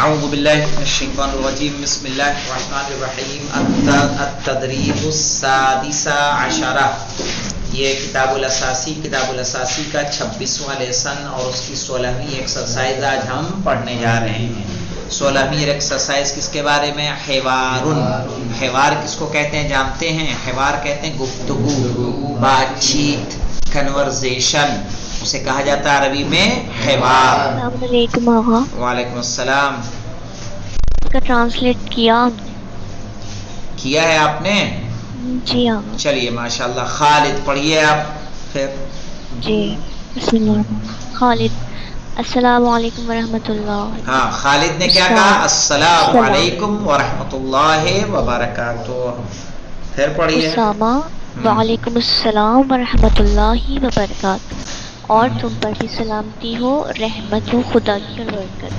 اعوذ باللہ من الشیطان الرجیم بسم اللہ الرحمن الرحیم التدریب السادس عشرہ، یہ کتاب الاساسی کا 26واں لیسن اور اس کی 16ویں ایکسرسائز آج ہم پڑھنے جا رہے ہیں۔ 16ویں ایکسرسائز کس کے بارے میں؟ حوار کس کو کہتے ہیں جانتے ہیں؟ حوار کہتے ہیں گفتگو، بات چیت، کنورزیشن، اسے کہا جاتا ہے عربی میں حوار۔ السلام علیکم آقا۔ وعلیکم السلام۔ اس کا ٹرانسلیٹ کیا ہے آپ نے؟ جی آقا۔ چلیے ماشاءاللہ۔ خالد پڑھیے آپ پھر۔ جی بسم اللہ۔ خالد، السلام علیکم ورحمۃ اللہ۔ ہاں، خالد نے کیا کہا؟ السلام علیکم ورحمۃ اللہ وبرکاتہ۔ پھر پڑھیے۔ اسامہ، وعلیکم السلام ورحمۃ اللہ وبرکاتہ، اور تم پر بھی سلامتی ہو، رحمت ہو خدا کی اور برکت۔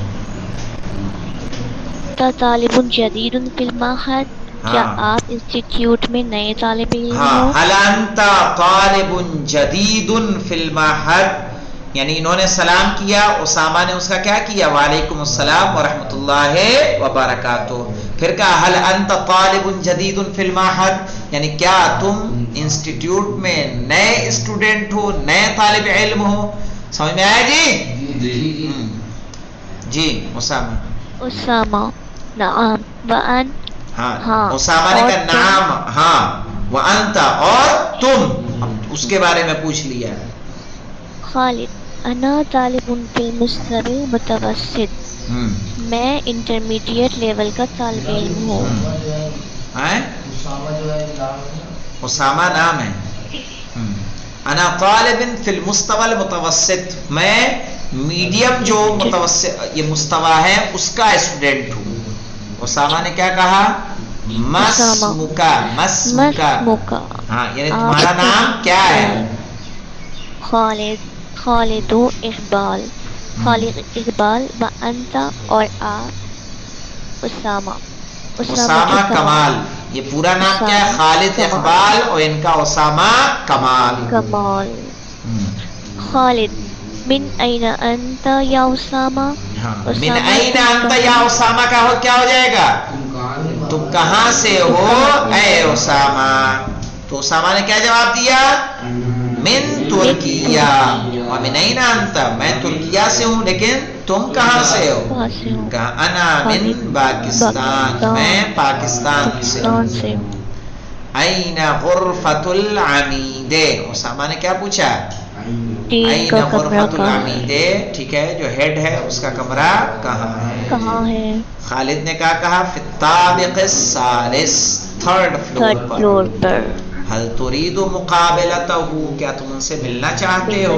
طالب جدید فی المعہد، کیا آپ انسٹیٹیوٹ میں نئے طالب علم ہو؟ هل انت طالب جدید فی المعہد، یعنی انہوں نے سلام کیا، اسامہ نے اس کا کیا کیا؟ وعلیکم السلام ورحمۃ اللہ وبرکاتہ۔ پھر کہا هل انت طالب جدید فی المعہد، یعنی کیا تم انسٹیٹیوٹ میں نئے اسٹوڈنٹ ہو، نئے طالب علم ہو۔ سمجھ میں آیا جی؟ جی اسامہ۔ نعم، وان، ہاں، اسامہ نے کہا نعم، ہاں، وانت، اور تم، اس کے بارے میں پوچھ لیا۔ خالد، انا طالب فی المستوى المتوسط، میں انٹرمیڈیٹ لیول کا طالب علم ہوں۔ اسامہ نام ہے۔ انا طالب فی المستوى المتوسط، میں میڈیم جو متوسط یہ مستوی ہے اس کا اسٹوڈنٹ ہوں۔ اسامہ نے کیا کہا؟ مسمکا، ہاں، یعنی تمہارا نام کیا ہے؟ خالد اقبال، وانت، اور آپ؟ اسامہ کمال، یہ پورا نام کیا ہے؟ خالد اقبال، اور ان کا اسامہ کمال۔ خالد، من این انت یا اسامہ، من این انت یا اسامہ کا کیا ہو جائے گا؟ تم کہاں سے ہو اے اسامہ؟ تو اسامہ نے کیا جواب دیا؟ من ترکیہ۔ ومن این انت، میں ترکیہ سے ہوں، لیکن تم کہاں سے ہو؟ کہا انا من پاکستان، میں پاکستان سے ہوں۔ این غرفۃ العمید، اسامہ نے کیا پوچھا؟ این غرفۃ العمید، ٹھیک ہے، جو ہیڈ ہے اس کا کمرہ کہاں ہے؟ خالد نے کہا فی الطابق الثالث، تھرڈ فلور پر۔ هل تريد مقابلته، کیا تم ان سے ملنا چاہتے ہو؟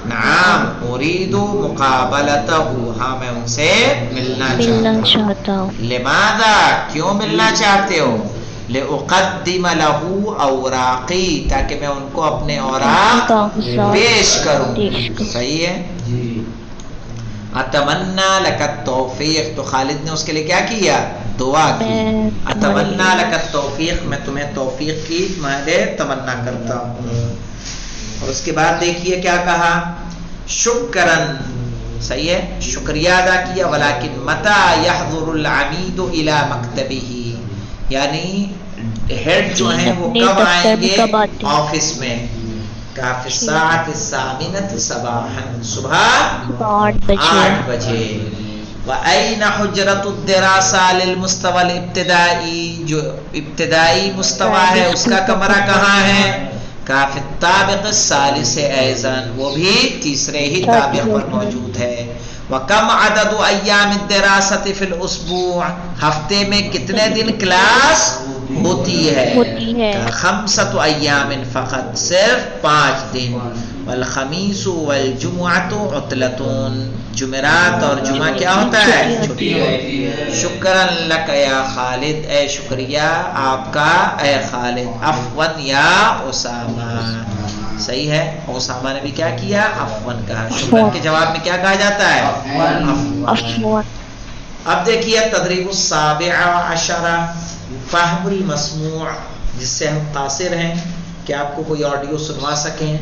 نعم اريد مقابلته، ہاں میں ان سے ملنا چاہتا ہوں۔ لماذا، کیوں ملنا چاہتے ہو؟ لأقدم له اوراقی، تاکہ میں ان کو اپنے اوراق پیش کروں۔ صحیح ہے۔ اتمنى لك التوفیق، تو خالد نے اس کے لیے کیا کیا؟ دعا کی۔ اتمنى لك التوفیق، میں تمہیں توفیق کی تمنا کرتا ہوں۔ اور اس کے بعد دیکھیے کیا کہا؟ شکرن، صحیح ہے، شکریہ ادا کیا۔ ولكن متى يحضر العمید الى مکتبه، یعنی ہیڈ جو ہیں وہ کب آئیں گے آفس میں؟ فی الساعة الثامنة صباحا، صبح 8 بجے۔ وَأَيْنَ حُجْرَةُ الدِّرَاسَةِ لِلْمُسْتَوَى الْإِبْتِدَائِي، جو ابتدائی مستوی ہے اس کا کمرہ کہاں ہے؟ فی الطابق الثالث أيضا، وہ بھی تیسرے ہی طابق پر موجود ہے۔ وَكَمْ عَدَدُ أَيَّامِ الدِّرَاسَةِ فِي الْأُسْبُوعِ، ہفتے میں کتنے دن کلاس ہوتی ہے؟ 5 ایام فقط، صرف 5 دن۔ والخمیس والجمعۃ عطلۃ، جمعرات اور جمعہ کیا ہوتا ہے؟ چھٹی ہوتی ہے۔ شکرن لک یا خالد، اے شکریہ آپ کا اے خالد۔ عفواً یا اسامہ، صحیح ہے، اسامہ نے بھی کیا کیا؟ عفواً کہا۔ شکرن کے جواب میں کیا کہا جاتا ہے؟ عفواً۔ اب دیکھیے تدریب السابع عشرہ، فہم المسموع، جس سے ہم قاصر ہیں کہ آپ کو کوئی آڈیو سنوا سکیں،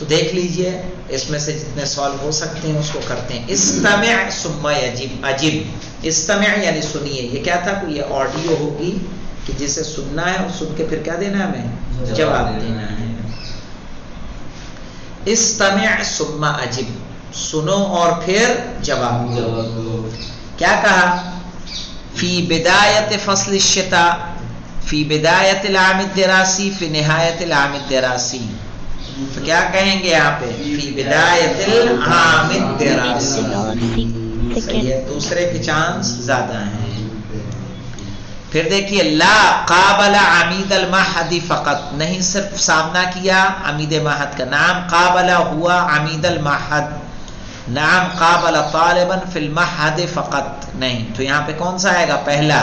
تو دیکھ لیجئے اس میں سے جتنے سوال ہو سکتے ہیں اس کو کرتے ہیں. استمع ثم اجب. استمع یعنی سنیے. یہ کیا تھا؟ کوئی یہ آڈیو ہوگی کہ جسے سننا ہے اور سن کے پھر کیا دینا ہے ہمیں؟ جواب دینا ہے. استمع ثم اجب. سنو اور پھر جواب دو. کیا کہا؟ فی بدایت فصل الشتاء فی بدایت العام الدراسی فی نہایت العام الدراسی. تو کیا کہیں گے یہاں پہ؟ فی بدایت العام الدراسی. صحیح ہے، دوسرے کے چانس زیادہ ہیں. پھر دیکھیے لا قابل عمید المعہد فقط. نہیں صرف سامنا کیا عمید معہد کا. نعم قابل ہوا عمید المعہد. نعم قابل طالبا فی المعہد فقط. نہیں، تو یہاں پہ کون سا آئے گا؟ پہلا.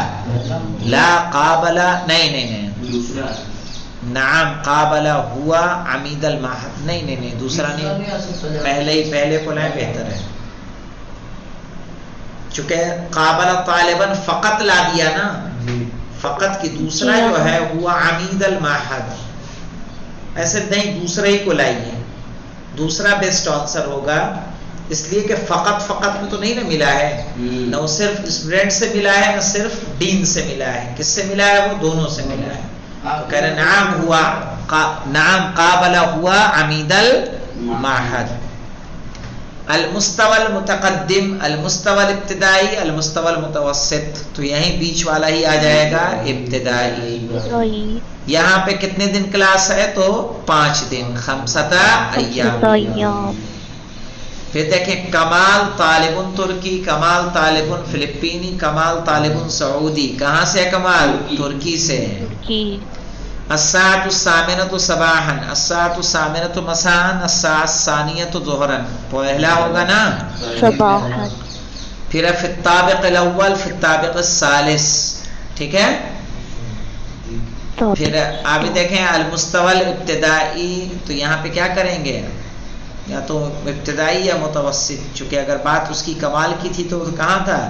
لا قابل نہیں نعم قابل ہوا عمید المعہد. نہیں دوسرا نہیں، پہلے کو لائیں بہتر ہے. چونکہ قابل طالبا فقط لا دیا نا، فقط کی دوسرا جو ہے ہوا عمید المعہد. ایسے نہیں، دوسرا ہی کو لائیے. دوسرا بیسٹ آنسر ہوگا، اس لیے کہ فقط میں تو نہیں نا ملا ہے. نہ وہ صرف اسٹوڈنٹ سے ملا ہے، نہ صرف ڈین سے ملا ہے. کس سے ملا ہے؟ وہ دونوں سے ملا ہے. کہہ رہے نعم قابل ہوا عمید المعہد. المستوى المتقدم، المستوى الابتدائی، المستوى المتوسط. تو یہیں بیچ والا ہی آ جائے گا، ابتدائی. یہاں پہ کتنے دن کلاس ہے؟ تو 5 دن، 5 ایام. پھر دیکھیں کمال طالب ترکی، کمال طالب فلپینی، کمال طالب سعودی. کہاں سے ہے کمال؟ ترکی سے. الساعة الثامنة صباحا، الساعة الثامنة مساء، الساعة الثانية ظهرا. پہلا ہوگا نا صباحا. پھر فی الطابق الاول، فی الطابق الثالث. ٹھیک ہے. پھر آپ دیکھیں المستوى الابتدائی. تو یہاں پہ کیا کریں گے؟ یا تو ابتدائی یا متوسط. چونکہ اگر بات اس کی کمال کی تھی تو کہاں تھا؟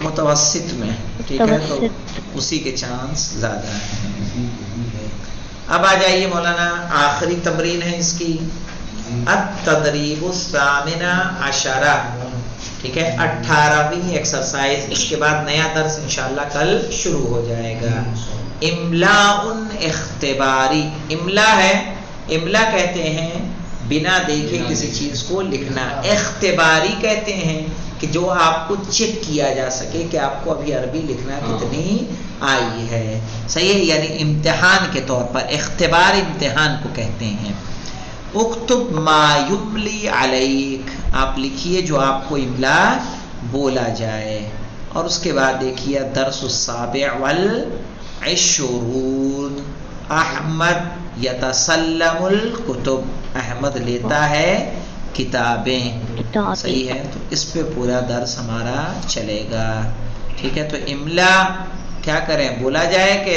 متوسط میں. ٹھیک ہے، تو اسی کے چانس زیادہ ہیں. اب آ جائیے مولانا، آخری تمرین ہے اس کی، التدریب الثامنہ عشرہ. ٹھیک ہے، 18ویں ایکسرسائز. اس کے بعد نیا درس انشاءاللہ کل شروع ہو جائے گا. املاء اختباری. املا ہے، املا کہتے ہیں بنا دیکھے کسی چیز کو لکھنا. اختباری کہتے ہیں کہ جو آپ کو چیک کیا جا سکے کہ آپ کو ابھی عربی لکھنا کتنی آئی ہے. صحیح ہے، یعنی امتحان کے طور پر. اختبار امتحان کو کہتے ہیں. اکتب ما یملی علیک. آپ لکھیے جو آپ کو املا بولا جائے. اور اس کے بعد دیکھیے درس السابع والعشرون. احمد یتسلم الکتب. احمد لیتا ہے کتابیں. صحیح ہے، تو اس پہ پورا درس ہمارا چلے گا. ٹھیک ہے، تو املا کیا کریں؟ بولا جائے کہ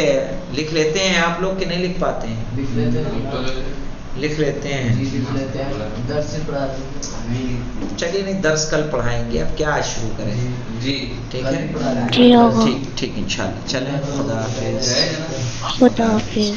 لکھ لیتے ہیں آپ لوگ کہ نہیں لکھ پاتے ہیں؟ لکھ لیتے ہیں. چلیے نہیں، درس کل پڑھائیں گے. اب کیا شروع کریں؟ جی ٹھیک ہے، ٹھیک انشاءاللہ. چلیں، خدا حافظ. خدا حافظ.